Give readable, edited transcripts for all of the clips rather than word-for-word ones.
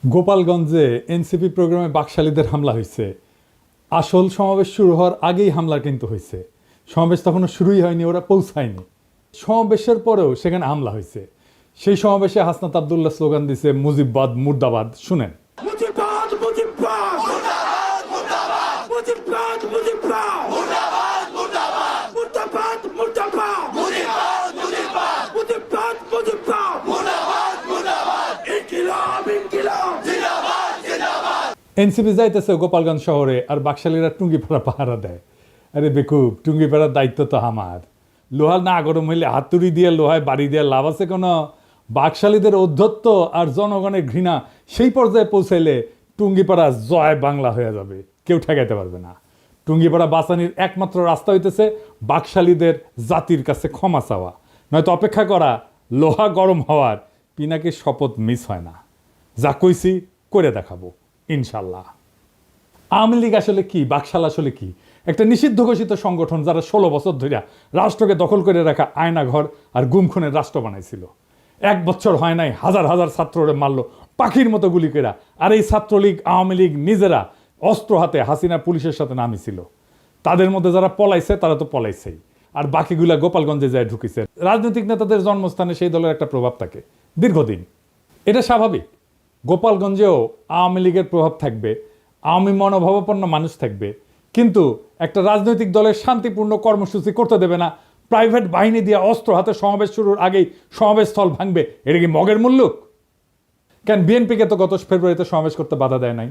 গোপালগঞ্জে এনসিপি প্রোগ্রামে বাকশালীদের হামলা হয়েছে। আসল সমাবেশ শুরু হওয়ার আগেই হামলা কিন্তু হয়েছে। সমাবেশ তখনও শুরুই হয়নি, ওরা পৌঁছায়নি। সমাবেশের পরেও সেখানে হামলা হয়েছে। সেই সমাবেশে হাসনাত আবদুল্লাহ স্লোগান দিছে মুজিববাদ মুর্দাবাদ। শুনেন। মুজিববাদ মুজিববাদ মুর্দাবাদ মুর্দাবাদ মুজিববাদ মুজিববাদ মুর্দাবাদ মুর্দাবাদ মুর্দাবাদ মুর্দাবাদ মুজিববাদ মুজিববাদ মুজিববাদ মুজিববাদ মুর্দাবাদ মুর্দাবাদ ইনকিলাব ইনকিলাব জিন্দাবাদ জিন্দাবাদ। এনসিপি যাইতেছে গোপালগঞ্জ শহরে, আর বাকশালীরা টুঙ্গিপাড়া পাহারা দেয়। আরে বেকুব, টুঙ্গিপাড়ার দায়িত্ব তো আমার। লোহা না গরম হইলে হাতুড়ি দিয়ে লোহায় বাড়ি দিয়ে লাভ আছে কোনো? বাকশালীদের ঔদ্ধত্য আর জনগণের ঘৃণা সেই পর্যায়ে পৌঁছাইলে টুঙ্গিপাড়া জয় বাংলা হয়ে যাবে, কেউ ঠেকাইতে পারবে না। টুঙ্গিপাড়া বাঁচানির একমাত্র রাস্তা হইতেছে বাকশালীদের জাতির কাছে ক্ষমা চাওয়া, নয়তো অপেক্ষা করা লোহা গরম হওয়ার। পিনাকির শপথ মিস হয় না। যা কইছি করে দেখাবো ইনশাল্লাহ। আওয়ামী লীগ আসলে কি, বাকশাল আসলে কি? একটা নিষিদ্ধ ঘোষিত সংগঠন যারা 16 বছর ধরে রাষ্ট্রকে দখল করে রাখা আয়নাঘর আর গুমখুনের রাষ্ট্র বানাইছিল। 1 বছর হয় নাই হাজার হাজার ছাত্ররে মারলো পাখির মতো গুলি কেরা। আর এই ছাত্রলীগ আওয়ামী লীগ নিজেরা অস্ত্র হাতে হাসিনা পুলিশের সাথে নামিছিল। তাদের মধ্যে যারা পলাইছে তারা তো পলাইছেই, আর বাকিগুলা গোপালগঞ্জে যায় ঢুকিছে। রাজনৈতিক নেতাদের জন্মস্থানে সেই দলের একটা প্রভাব থাকে দীর্ঘদিন, এটা স্বাভাবিক। গোপালগঞ্জেও আওয়ামী লীগের প্রভাব থাকবে, আওয়ামী মনোভাবাপন্ন মানুষ থাকবে, কিন্তু একটা রাজনৈতিক দলের শান্তিপূর্ণ কর্মসূচি করতে দেবে না। প্রাইভেট বাহিনী দিয়ে অস্ত্র হাতে সমাবেশ শুরুর আগেই সমাবেশ স্থল ভাঙবে, এটা কি মগের মুল্লুক? কেন বিএনপিকে তো গত ফেব্রুয়ারিতে সমাবেশ করতে বাধা দেয় নাই?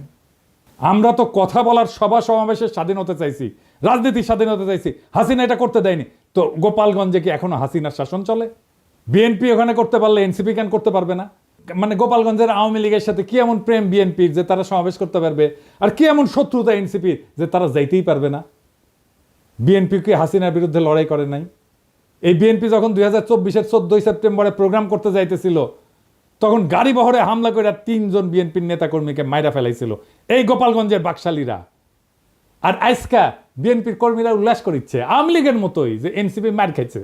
আমরা তো কথা বলার সভা সমাবেশের স্বাধীনতা চাইছি, রাজনীতির স্বাধীনতা চাইছি। হাসিনা এটা করতে দেয়নি, তো গোপালগঞ্জে কি এখনো হাসিনার শাসন চলে? বিএনপি ওখানে করতে পারলে এনসিপি কেন করতে পারবে না? মানে গোপালগঞ্জের আওয়ামী লীগের সাথে কি এমন প্রেম বিএনপির যে তারা সমাবেশ করতে পারবে, আর কি এমন শত্রুতা এনসিপির যে তারা যাইতেই পারবে না? বিএনপি কি হাসিনার বিরুদ্ধে লড়াই করে নাই? এই বিএনপি যখন 2024-এর 14 সেপ্টেম্বরে প্রোগ্রাম করতে যাইতেছিল, তখন গাড়ি বহরে হামলা করে 3 জন বিএনপির নেতাকর্মীকে মাইরা ফেলাইছিল এই গোপালগঞ্জের বাকশালীরা। আর আজকা বিএনপির কর্মীরা উল্লাস করিচ্ছে আওয়ামী লীগের মতোই, যে এনসিপি মার খাইছে,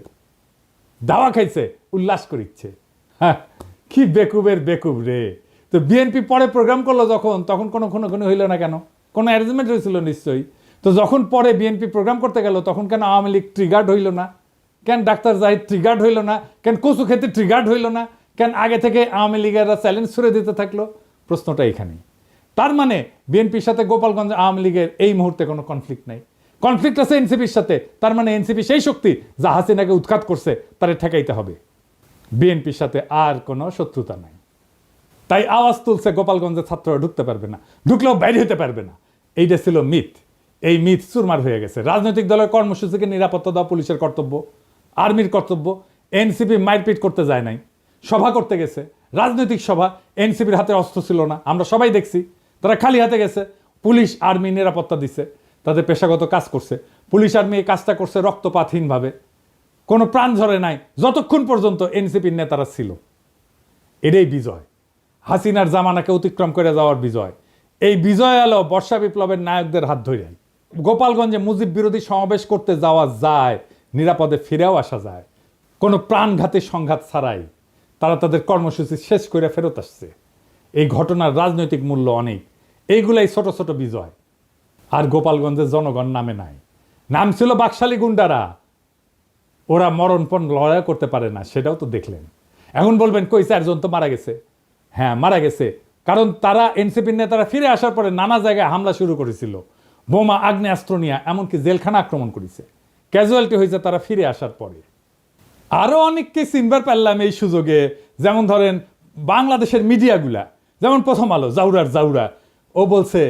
দাওয়া খাইছে, উল্লাস করিচ্ছে। হ্যাঁ, কি বেকুবের বেকুব রে। তো বিএনপি পরে প্রোগ্রাম করলো যখন, তখন কোনো হইল না কেন? কোনো অ্যারেঞ্জমেন্ট হয়েছিল নিশ্চয়ই। তো যখন পরে বিএনপি প্রোগ্রাম করতে গেল, তখন কেন আওয়ামী লীগ ট্রিগার্ড হইল না? কেন ডাক্তার জাহিদ ট্রিগার্ড হইল না? কেন কচু খেতে ট্রিগার্ড হইল না? কেন আগে থেকে আওয়ামী লীগেরা চ্যালেঞ্জ ছুড়ে দিতে থাকলো? প্রশ্নটা এখানেই। তার মানে বিএনপির সাথে গোপালগঞ্জ আওয়ামী লীগের এই মুহূর্তে কোনো কনফ্লিক্ট নাই। কনফ্লিক্ট আছে এনসিপির সাথে। তার মানে এনসিপি সেই শক্তি যা হাসিনাকে উৎখাত করছে, তারে ঠেকাইতে হবে। বিএনপির সাথে আর কোনো শত্রুতা নাই। তাই আওয়াজ তুলছে গোপালগঞ্জের ছাত্ররা ঢুকতে পারবে না, ঢুকলেও বাইরে হতে পারবে না। এইটা ছিল মিথ। এই মিথ চুরমার হয়ে গেছে। রাজনৈতিক দলের কর্মসূচিকে নিরাপত্তা দেওয়া পুলিশের কর্তব্য, আর্মির কর্তব্য। এনসিপি মারপিট করতে যায় নাই, সভা করতে গেছে, রাজনৈতিক সভা। এনসিপির হাতে অস্ত্র ছিল না, আমরা সবাই দেখছি। তারা খালি হাতে গেছে, পুলিশ আর্মি নিরাপত্তা দিছে, তাদের পেশাগত কাজ করছে। পুলিশ আর্মি এই কাজটা করছে রক্তপাতহীনভাবে, কোনো প্রাণ ঝরে নাই, যতক্ষণ পর্যন্ত এনসিপির নেতারা ছিল। এটাই বিজয়, হাসিনার জামানাকে অতিক্রম করে যাওয়ার বিজয়। এই বিজয় এলো বর্ষা বিপ্লবের নায়কদের হাত ধরে। গোপালগঞ্জে মুজিব বিরোধী সমাবেশ করতে যাওয়া যায়, নিরাপদে ফিরেও আসা যায়, কোনো প্রাণঘাতী সংঘাত ছাড়াই। তারা তাদের কর্মসূচি শেষ করে ফেরত আসছে। এই ঘটনার রাজনৈতিক মূল্য অনেক। এইগুলাই ছোট ছোট বিজয়। আর গোপালগঞ্জের জনগণ নামে নাই, নাম ছিল বাকশালী গুন্ডারা। ওরা মরণপণ লড়াই করতে পারে না, সেটাও তো দেখলেন। এখন বলবেন কই 4 জন তো মারা গেছে। হ্যাঁ, মারা গেছে, কারণ তারা এনসিপির নেতারা ফিরে আসার পরে নানা জায়গায় হামলা শুরু করেছিল, বোমা আগ্নেয়াস্ত্র নিয়ে, এমনকি জেলখানা আক্রমণ করেছে। ক্যাজুয়ালিটি হয়েছে তারা ফিরে আসার পরে। আরও অনেককে চিনবার পারলাম এই সুযোগে। যেমন ধরেন বাংলাদেশের মিডিয়াগুলা, যেমন প্রথম আলো, জাউরা, ও বলছে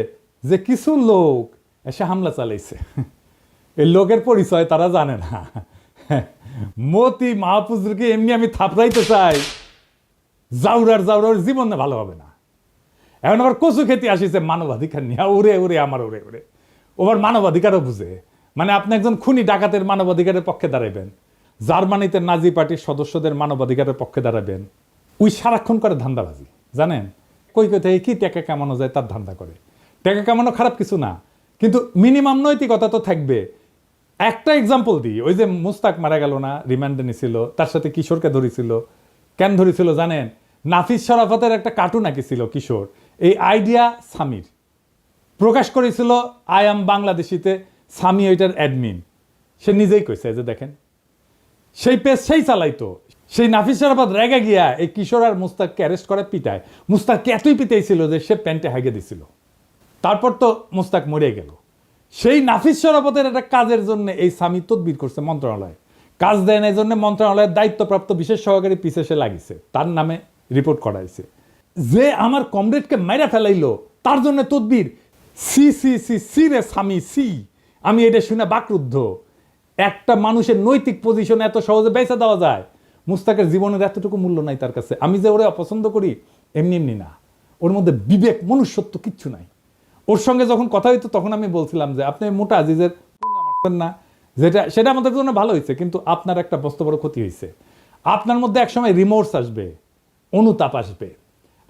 যে কিছু লোক এসে হামলা চালাইছে। এই লোকের পরিচয় তারা জানে না। মতি মাহফুজকে এমনি আমি থাপড়াইতে চাই, জাউরার জীবন ভালো হবে না। এখন আবার কচু খেতে আসিছে মানবাধিকার নিয়ে, ওরে আমার ওরে। ওবার মানবাধিকারও বুঝে। মানে আপনি একজন খুনি ডাকাতের মানবাধিকারের পক্ষে দাঁড়াবেন, জার্মানিতে নাজি পার্টির সদস্যদের মানবাধিকারের পক্ষে দাঁড়াবেন। ওই সারাক্ষণ করে ধান্দাবাজি, জানেন? কই থেকে কি টাকা কামানো যায় তার ধান্দা করে। টাকা কামানো খারাপ কিছু না, কিন্তু মিনিমাম নৈতিকতা তো থাকবে। একটা এক্সাম্পল দিই, ওই যে মুস্তাক মারা গেল না, রিমান্ডে নিছিল, তার সাথে কিশোরকে ধরেছিল। কেন ধরেছিল জানেন? নাফিস শরাফতের একটা কার্টুন আঁকিছিল কিশোর, এই আইডিয়া সামির প্রকাশ করেছিল আই এম বাংলাদেশিতে। সামি ওইটার অ্যাডমিন, সে নিজেই কইছে যে দেখেন সেই পেজ সেই চালাইতো। সেই নাফিস শরাফত রেগে গিয়া এই কিশোর আর মুস্তাককে অ্যারেস্ট করে পিটায়। মুস্তাককে এতই পিটাইছিল যে সে প্যান্টে হাগে দিছিল। তারপর তো মুস্তাক মরে গেল। সেই নাফিস শরাফতের একটা কাজের জন্য এই সামি তদবির করছে মন্ত্রণালয়, কাজ দেয় না এই জন্য মন্ত্রণালয়ের দায়িত্বপ্রাপ্ত বিশেষ সহকারী পিছে সে লাগিছে, তার নামে রিপোর্ট করাইছে। যে আমার কমরেডকে মাইরা ফেলাইলো তার জন্য তদবির। সি সি সি সি রে সামি সি। আমি এটা শুনে বাকরুদ্ধ। একটা মানুষের নৈতিক পজিশন এত সহজে বেঁচে দেওয়া যায়? মুস্তাকের জীবনের এতটুকু মূল্য নাই তার কাছে। আমি যে ওরে অপছন্দ করি এমনি এমনি না, ওর মধ্যে বিবেক মনুষ্যত্ব কিচ্ছু নাই। ওর সঙ্গে যখন কথা হইতো তখন আমি বলছিলাম যে আপনি মোটা আজিজের মারছেন না, সেটা আমাদের জন্য ভালো হয়েছে, কিন্তু আপনার একটা বস্ত বড় ক্ষতি হয়েছে। আপনার মধ্যে একসময় রিমোর্স আসবে, অনুতাপ আসবে।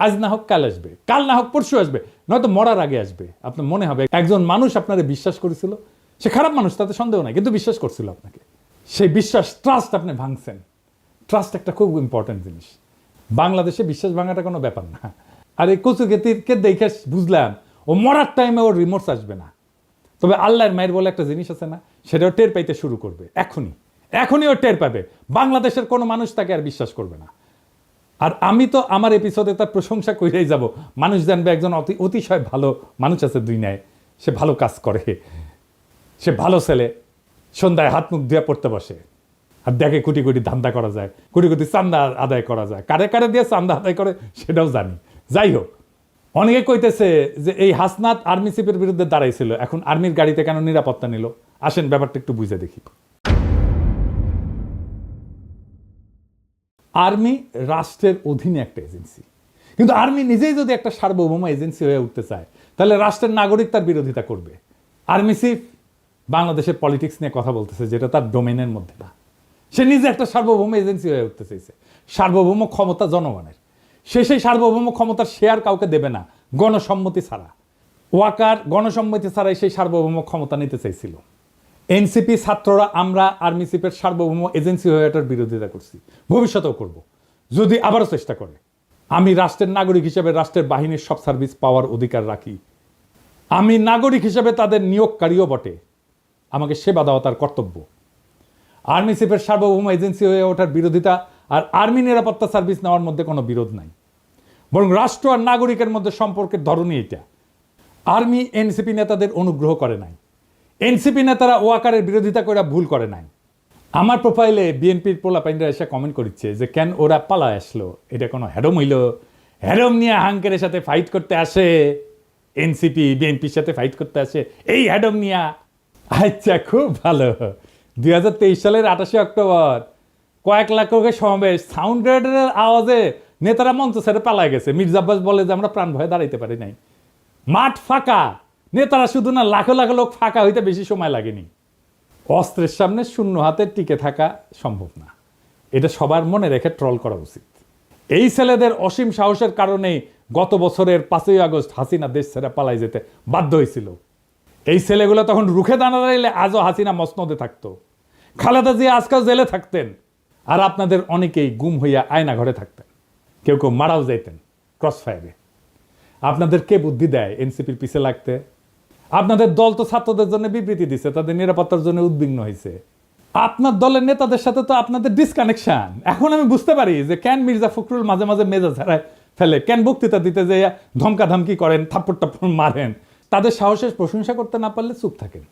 আজ না হোক কাল আসবে, কাল না হোক পরশু আসবে, নয়তো মরার আগে আসবে। আপনার মনে হবে একজন মানুষ আপনারে বিশ্বাস করেছিল, সে খারাপ মানুষ তাতে সন্দেহ নাই, কিন্তু বিশ্বাস করছিল আপনাকে। সেই বিশ্বাস, ট্রাস্ট আপনি ভাঙছেন। ট্রাস্ট একটা খুব ইম্পর্টেন্ট জিনিস। বাংলাদেশে বিশ্বাস ভাঙাটা কোনো ব্যাপার না। আর এই কচুকেতিরকে দেখে বুঝলাম ও মরার টাইমে ওর রিমোর্স আসবে না। তবে আল্লাহর মায়ের বলে একটা জিনিস আছে না, সেটাও টের পাইতে শুরু করবে এখনই ও টের পাবে। বাংলাদেশের কোনো মানুষ তাকে আর বিশ্বাস করবে না। আর আমি তো আমার এপিসোডে তার প্রশংসা করেই যাব। মানুষ জানবে একজন অতিশয় ভালো মানুষ আছে দুনিয়ায়, সে ভালো কাজ করে, সে ভালো ছেলে। সন্ধ্যায় হাত মুখ ধুয়ে পড়তে বসে আর দেখে কোটি কোটি ধান্দা করা যায়, কোটি কোটি চান্দা আদায় করা যায়। কারে কারে দিয়ে চান্দা আদায় করে সেটাও জানি। যাই হোক, অনেকে কইতেছে যে এই হাসনাত আর্মি চিফের বিরুদ্ধে দাঁড়াইছিল, এখন আর্মির গাড়িতে কেন নিরাপত্তা নিল? আসেন ব্যাপারটা একটু বুঝে দেখি। আর্মি রাষ্ট্রের অধীনে একটা এজেন্সি, কিন্তু আর্মি নিজেই যদি একটা সার্বভৌম এজেন্সি হয়ে উঠতে চায় তাহলে রাষ্ট্রের নাগরিক তার বিরোধিতা করবে। আর্মি চিফ বাংলাদেশের পলিটিক্স নিয়ে কথা বলতেছে, যেটা তার ডোমেনের মধ্যে না। সে নিজে একটা সার্বভৌম এজেন্সি হয়ে উঠতে চাইছে। সার্বভৌম ক্ষমতা জনগণের, সেই সার্বভৌম ক্ষমতার শেয়ার কাউকে দেবে না গণসম্মতি ছাড়া। ওয়াকার গণসম্মতি ছাড়াই সেই সার্বভৌম ক্ষমতা নিতে চাইছিল। এনসিপি ছাত্ররা আমরা আর্মি চিফের সার্বভৌম এজেন্সি হয়ে এটার বিরোধিতা করছি, ভবিষ্যতেও করব যদি আবারও চেষ্টা করে। আমি রাষ্ট্রের নাগরিক হিসেবে রাষ্ট্রের বাহিনীর সব সার্ভিস পাওয়ার অধিকার রাখি। আমি নাগরিক হিসেবে তাদের নিয়োগকারীও বটে, আমাকে সেবা দেওয়া তার কর্তব্য। আর্মি চিফের সার্বভৌম এজেন্সি হয়ে ওঠার বিরোধিতা আর আর্মি নিরাপত্তা সার্ভিস নেওয়ার মধ্যে কোনো বিরোধ নাই, বরং রাষ্ট্র আর নাগরিকের মধ্যে সম্পর্কের ধরনই এটা। আর্মি এনসিপি নেতাদের অনুগ্রহ করে নাই, এনসিপি নেতারা ওয়াকারের বিরোধিতা করে ভুল করে নাই। আমার প্রোফাইলে বিএনপির পোলাপাইনরা এসে কমেন্ট করছে যে কেন ওরা পালায় আসলো, এটা কোনো হ্যাডম হইল? হ্যাডম নিয়ে হাঙ্কের সাথে ফাইট করতে আসে এনসিপি, বিএনপির সাথে ফাইট করতে আসে এই হ্যাডম নিয়া। আচ্ছা, খুব ভালো। 2023 সালের 28 অক্টোবর কয়েক লাখ লোকের সমাবেশ, সাউন্ড গ্রেডের আওয়াজে নেতারা মঞ্চ ছেড়ে পালায় গেছে। মির্জা আব্বাস বলে যে আমরা প্রাণ ভয়ে দাঁড়াইতে পারি নাই। মাঠ ফাঁকা, নেতারা শুধু না লাখো লাখো লোক ফাঁকা হইতে বেশি সময় লাগেনি। অস্ত্রের সামনে শূন্য হাতে টিকে থাকা সম্ভব না, এটা সবার মনে রেখে ট্রল করা উচিত। এই ছেলেদের অসীম সাহসের কারণেই গত বছরের 5ই আগস্ট হাসিনা দেশ ছেড়ে পালাই যেতে বাধ্য হয়েছিল। এই ছেলেগুলো তখন রুখে দাঁড়াইলে আজও হাসিনা মসনদে থাকতো, খালেদা জিয়া আজকাল জেলে থাকতেন, আর আপনাদের অনেকেই গুম হইয়া আয়না ঘরে থাকতেন, কেউ কেউ মারাও যাইতেন ক্রস ফায়ারে। আপনাদের কে বুদ্ধি দেয় এনসিপির পিছে লাগতে? আপনাদের দল তো ছাত্রদের জন্য বিবৃতি দিছে, তাদের নিরাপত্তার জন্য উদ্বিগ্ন হয়েছে। আপনার দলের নেতাদের সাথে তো আপনাদের ডিসকানেকশন। এখন আমি বুঝতে পারি যে কেন মির্জা ফখরুল মাঝে মাঝে মেজাজ হারায় ফেলে, কেন বক্তৃতা দিতে যে ধমকা ধমকি করেন, থাপ্পড় টাপ্পড় মারেন। তাদের সাহসের প্রশংসা করতে না পারলে চুপ থাকেন।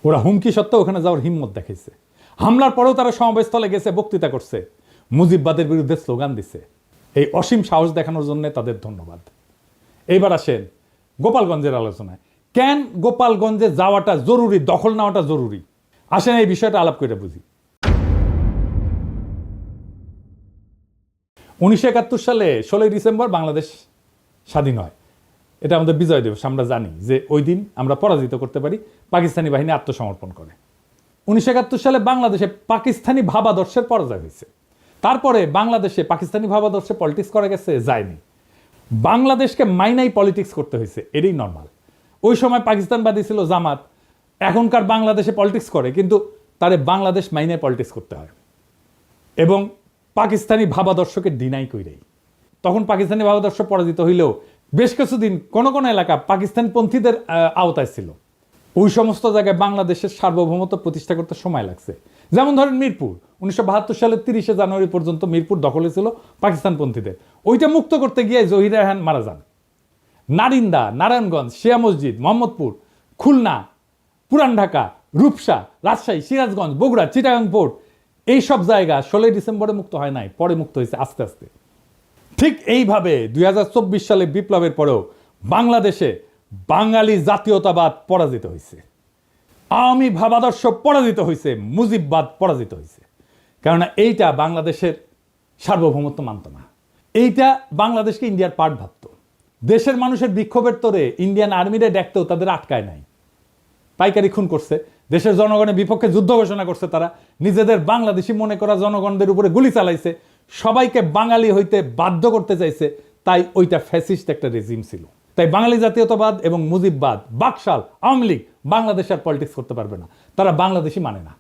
ওরা হুমকি সত্ত্বেও ওখানে যাওয়ার হিম্মত দেখাইছে। হামলার পরেও তারা সমাবেশস্থলে গেছে, বক্তৃতা করছে, মুজিববাদের বিরুদ্ধে স্লোগান দিছে। এই অসীম সাহস দেখানোর জন্য তাদের ধন্যবাদ। এইবার আসেন গোপালগঞ্জের আলোচনায়। কেন গোপালগঞ্জে যাওয়াটা জরুরি, দখল নেওয়াটা জরুরি? আসেন এই বিষয়টা আলাপ করে বুঝি। 1971 সালে 16ই ডিসেম্বর বাংলাদেশ স্বাধীন হয়। এটা আমাদের বিজয় দিবস। আমরা জানি যে ওই দিন আমরা পরাজিত করতে পারি, পাকিস্তানি বাহিনী আত্মসমর্পণ করে। 1971 সালে বাংলাদেশে পাকিস্তানি ভাবাদর্শের পরাজয় হয়েছে। তারপরে বাংলাদেশে পাকিস্তানি ভাবাদর্শে পলিটিক্স করা গেছে, যায়নি। বাংলাদেশকে মাইনাই পলিটিক্স করতে হয়েছে, এটাই নর্মাল। ওই সময় পাকিস্তানবাদী ছিল জামাত, এখনকার বাংলাদেশে পলিটিক্স করে, কিন্তু তারে বাংলাদেশ মাইনাই পলিটিক্স করতে হয় এবং পাকিস্তানি ভাবাদর্শকে ডিনাই কইরাই। তখন পাকিস্তানি ভাবাদর্শ পরাজিত হইলেও বেশ কিছুদিন কোন কোন এলাকা পাকিস্তানপন্থীদের আওতায় ছিল। ওই সমস্ত জায়গায় বাংলাদেশের সার্বভৌমত্ব প্রতিষ্ঠা করতে সময় লাগছে। যেমন ধরেন মিরপুর 1972 সালের 30শে জানুয়ারি পর্যন্ত মিরপুর দখলে ছিল পাকিস্তানপন্থীদের। ওইটা মুক্ত করতে গিয়ে জহির রায়হান মারা যান। নারিন্দা, নারায়ণগঞ্জ, শিয়া মসজিদ, মোহাম্মদপুর, খুলনা, পুরান ঢাকা, রূপসা, রাজশাহী, সিরাজগঞ্জ, বগুড়া, চিটাগাং পোর্ট, এইসব জায়গা 16 ডিসেম্বরে মুক্ত হয় নাই, পরে মুক্ত হয়েছে আস্তে আস্তে। ঠিক এইভাবে 2024 সালে বিপ্লবের পরেও বাংলাদেশে বাঙালি জাতীয়তাবাদ পরাজিত হয়েছে, আওয়ামী ভাবাদর্শ পরাজিত হয়েছে, মুজিববাদ পরাজিত হয়েছে। কেননা এইটা বাংলাদেশের সার্বভৌমত্ব মানত না, এইটা বাংলাদেশকে ইন্ডিয়ার পার্ট ভাবত। দেশের মানুষের বিক্ষোভের তোরে ইন্ডিয়ান আর্মিরে ডাকতেও তাদের আটকায় নাই, পাইকারি খুন করছে, দেশের জনগণের বিপক্ষে যুদ্ধ ঘোষণা করছে, তারা নিজেদের বাংলাদেশি মনে করা জনগণদের উপরে গুলি চালাইছে, সবাইকে বাঙালি হইতে বাধ্য করতে চাইছে। তাই ওইটা ফ্যাসিস্ট একটা রেজিম ছিল। তাই বাঙালি জাতীয়তাবাদ এবং মুজিববাদ, বাকশাল, আওয়ামী লীগ বাংলাদেশ আর পলিটিক্স করতে পারবে না, তারা বাংলাদেশি মানে না।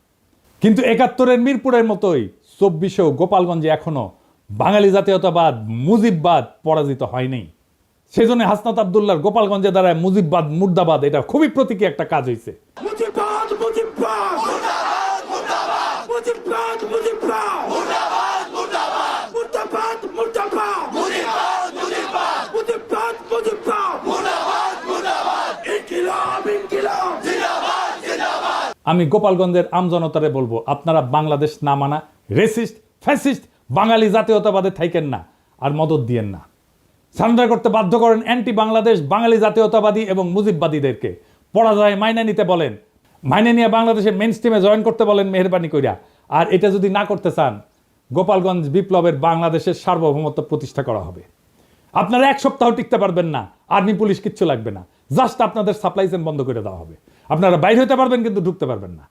কিন্তু 71-এর মিরপুরের মতোই 24-এও গোপালগঞ্জে এখনো বাঙালি জাতীয়তাবাদ, মুজিববাদ পরাজিত হয়নি। সেই জন্য হাসনাত আব্দুল্লাহর গোপালগঞ্জে দাঁড়ায় মুজিববাদ মুর্দাবাদ, এটা খুবই প্রতীকী একটা কাজ হয়েছে। মুজিববাদ মুজিববাদ মুর্দাবাদ মুর্দাবাদ মুজিববাদ মুজিববাদ মুর্দাবাদ মুর্দাবাদ মুর্দাবাদ মুর্দাবাদ মুজিববাদ মুজিববাদ মুজিববাদ মুজিববাদ মুর্দাবাদ মুর্দাবাদ ইনকিলাব ইনকিলাব জিন্দাবাদ জিন্দাবাদ। আমি গোপালগঞ্জের আমজনতারে বলবো, আপনারা বাংলাদেশ না মানা রেসিস্ট, ফ্যাসিস্ট বাঙালি জাতীয়তাবাদে থাকেন না, আর মদত দিয়েন না। সারেন্ডার করতে বাধ্য করেন অ্যান্টি বাংলাদেশ বাঙালি জাতীয়তাবাদী এবং মুজিববাদীদেরকে। পরাজয় মাইনে নিতে বলেন, মাইনে নিয়ে বাংলাদেশের মেইন স্ট্রিমে জয়েন করতে বলেন মেহেরবানি কইরা। আর এটা যদি না করতে চান, গোপালগঞ্জ বিপ্লবের বাংলাদেশের সার্বভৌমত্ব প্রতিষ্ঠা করা হবে। আপনারা এক সপ্তাহ টিকতে পারবেন না, আর্মি পুলিশ কিচ্ছু লাগবে না, জাস্ট আপনাদের সাপ্লাই চেইন বন্ধ করে দেওয়া হবে। আপনারা বাইরে হতে পারবেন কিন্তু ঢুকতে পারবেন না।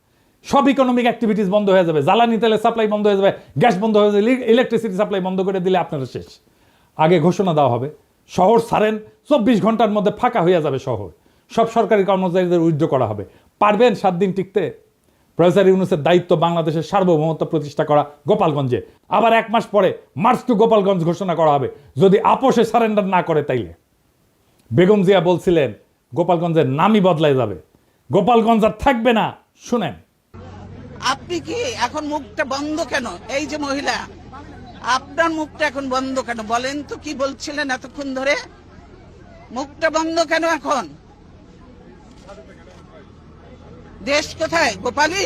সব ইকোনমিক অ্যাক্টিভিটিস বন্ধ হয়ে যাবে, জ্বালানি তেলের সাপ্লাই বন্ধ হয়ে যাবে, গ্যাস বন্ধ হয়ে যাবে, ইলেকট্রিসিটি সাপ্লাই বন্ধ করে দিলে আপনারা শেষ। আগে ঘোষণা দেওয়া হবে, শহর ছাড়েন, 24 ঘন্টার মধ্যে ফাঁকা হয়ে যাবে শহর, সব সরকারি কর্মচারীদের উইথড্র করা হবে। পারবেন 7 দিন টিকতে? প্রফেসর ইউনূসের দায়িত্ব বাংলাদেশের সার্বভৌমত্ব প্রতিষ্ঠা করা গোপালগঞ্জে। আবার 1 মাস পরে মার্চ টু গোপালগঞ্জ ঘোষণা করা হবে, যদি আপোষে সারেন্ডার না করে তাইলে। বেগম জিয়া বলছিলেন গোপালগঞ্জের নামই বদলায় যাবে, গোপালগঞ্জ আর থাকবে না। শুনেন, আপনি কি এখন মুখটা বন্ধ কেন? এই যে মহিলা, আপনার মুখটা এখন বন্ধ কেন বলেন তো? কি বলছিলেন এতক্ষণ ধরে? মুখটা বন্ধ কেন এখন? দেশ কোথায়? গোপালী?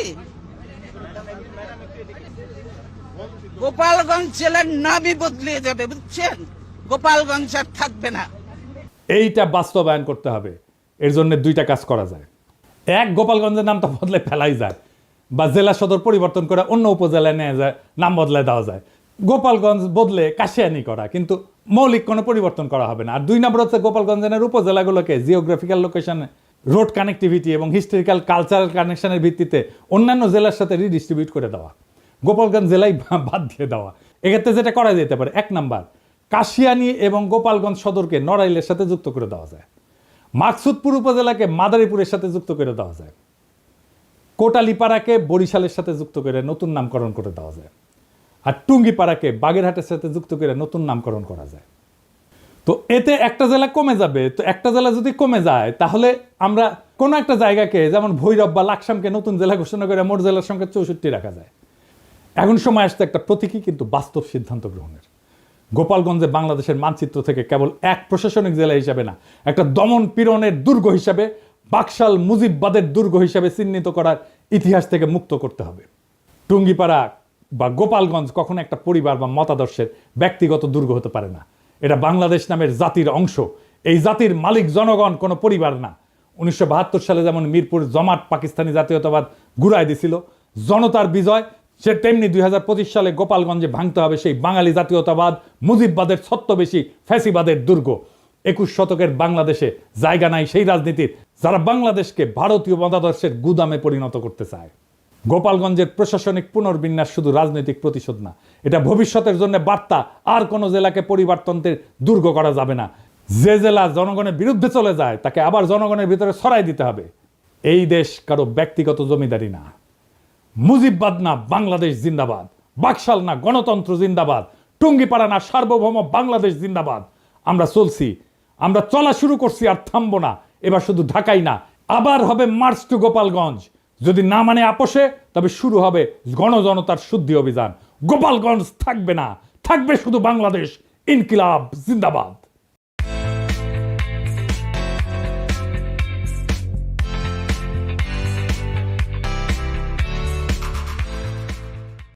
গোপালগঞ্জ জেলার নামই বদলে যাবে, বুঝছেন? গোপালগঞ্জ আর থাকবে না। এইটা বাস্তবায়ন করতে হবে। এর জন্য 2টা কাজ করা যায়। এক, গোপালগঞ্জের নামটা বদলে ফেলাই যায়, বা জেলা সদর পরিবর্তন করে অন্য উপজেলায় নিয়ে যায়, নাম বদলে দেওয়া যায়। গোপালগঞ্জ বদলে কাশিয়ানি করা, কিন্তু মৌলিক কোনো পরিবর্তন করা হবে না। আর 2 নম্বর হচ্ছে গোপালগঞ্জের উপজেলাগুলোকে জিওগ্রাফিক্যাল লোকেশনে, রোড কানেক্টিভিটি এবং হিস্টোরিক্যাল কালচারাল কানেকশনের ভিত্তিতে অন্যান্য জেলার সাথে রিডিস্ট্রিবিউট করে দেওয়া, গোপালগঞ্জ জেলায় বাদ দিয়ে দেওয়া। এক্ষেত্রে যেটা করা যেতে পারে, 1 নাম্বার, কাশিয়ানি এবং গোপালগঞ্জ সদরকে নড়াইলের সাথে যুক্ত করে দেওয়া যায়, মাকসুদপুর উপজেলাকে মাদারীপুরের সাথে যুক্ত করে দেওয়া যায়, কোটালীপাড়াকে বরিশালের সাথে যুক্ত করে নতুন নামকরণ করে দেওয়া যায়, আর টুঙ্গিপাড়াকে বাগেরহাটের সাথে যুক্ত করে নতুন নামকরণ করা যায়। তো এতে একটা জেলা কমে যাবে। তো একটা জেলা যদি কমে যায়, তাহলে আমরা কোনো একটা জায়গাকে, যেমন ভৈরব বা লাকসামকে নতুন জেলা ঘোষণা করে মোট জেলার সংখ্যা 64 রাখা যায়। এখন সময় আসছে একটা প্রতীকী কিন্তু বাস্তব সিদ্ধান্ত গ্রহণের। গোপালগঞ্জে বাংলাদেশের মানচিত্র থেকে কেবল এক প্রশাসনিক জেলা হিসাবে না, একটা দমন পীড়নের দুর্গ হিসাবে, বাকশাল মুজিববাদের দুর্গ হিসাবে চিহ্নিত করার ইতিহাস থেকে মুক্ত করতে হবে। টুঙ্গিপাড়া বা গোপালগঞ্জ কখনো একটা পরিবার বা মতাদর্শের ব্যক্তিগত দুর্গ হতে পারে না। এটা বাংলাদেশ নামের জাতির অংশ। এই জাতির মালিক জনগণ, কোনো পরিবার না। 1972 সালে যেমন মিরপুর জমাট পাকিস্তানি জাতীয়তাবাদ ঘুরাই দিছিল, জনতার বিজয়, সে তেমনি 2025 সালে গোপালগঞ্জে ভাঙতে হবে সেই বাঙালি জাতীয়তাবাদ, মুজিববাদের ছত্রবেশী ফ্যাসিবাদের দুর্গ। 21 শতকের বাংলাদেশে জায়গা নাই সেই রাজনীতির যারা বাংলাদেশকে ভারতীয় মতাদর্শের গুদামে পরিণত করতে চায়। গোপালগঞ্জের প্রশাসনিক পুনর্বিন্যাস শুধু রাজনৈতিক প্রতিশোধ না, এটা ভবিষ্যতের জন্য বার্তা। আর কোনো জেলাকে পরিবর্তনের দুর্গ করা যাবে না। যে জেলা জনগণের বিরুদ্ধে চলে যায়, তাকে আবার জনগণের ভিতরে ছড়াই দিতে হবে। এই দেশ কারো ব্যক্তিগত জমিদারি না। মুজিববাদ না বাংলাদেশ জিন্দাবাদ, বাকশাল না গণতন্ত্র জিন্দাবাদ, টুঙ্গিপাড়া না সার্বভৌম বাংলাদেশ জিন্দাবাদ। আমরা চলছি, আমরা চলা শুরু করছি, আর থামবো না। এবার শুধু ঢাকাই না, আবার হবে মার্চ টু গোপালগঞ্জ। যদি না মানে আপোষে, তবে শুরু হবে গণজনতার শুদ্ধি অভিযান। গোপালগঞ্জ থাকবে না, থাকবে শুধু বাংলাদেশ। ইনকিলাব জিন্দাবাদ।